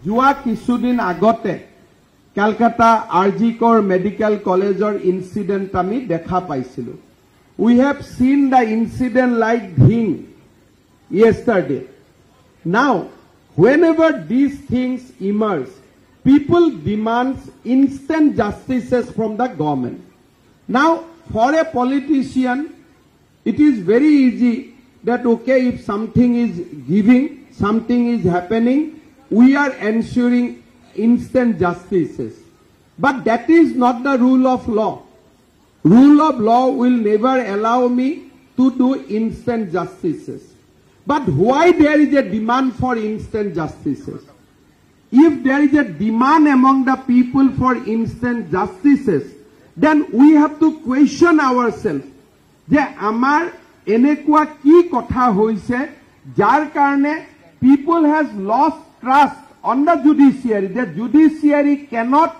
যোৱা কিছুদিন আগতে কলকাতা আৰজিকৰ মেডিকেল কলেজৰ ইনসিডেন্ট আমি দেখা পাইছিলো. We have seen the incident like thing yesterday. Now, whenever these things emerge, people demand instant justices from the government. Now, for a politician, it is very easy that, okay, if something is giving, something is happening, we are ensuring instant justices. But that is not the rule of law. Rule of law will never allow me to do instant justices. But why there is a demand for instant justices? If there is a demand among the people for instant justices, then we have to question ourselves. যে আমাৰ এনেকুৱা কি কথা হৈছে যাৰ কাৰণে people has lost trust on the judiciary. The judiciary cannot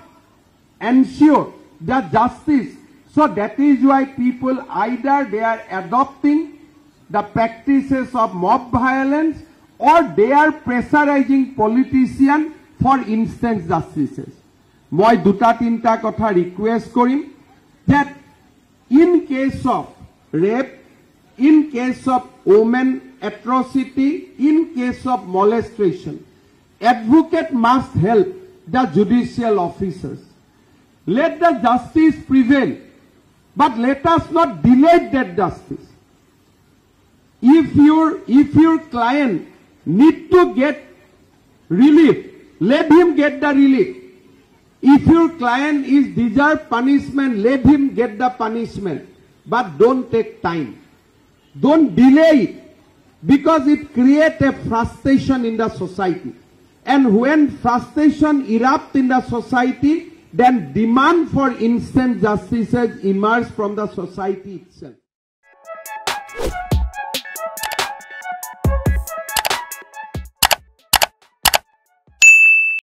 ensure the justice. So that is why people either they are adopting the practices of mob violence or they are pressurizing politicians for instant justices. মই দুটা তিনটা কথা request Karim that in case of rape, in case of women atrocity, in case of molestation, advocate must help the judicial officers. Let the justice prevail, but let us not delay that justice. If your client need to get relief, let him get the relief. If your client is deserve punishment, let him get the punishment. But don't take time. Don't delay it, because it creates a frustration in the society. And when frustration erupts in the society, then demand for instant justice emerges from the society itself.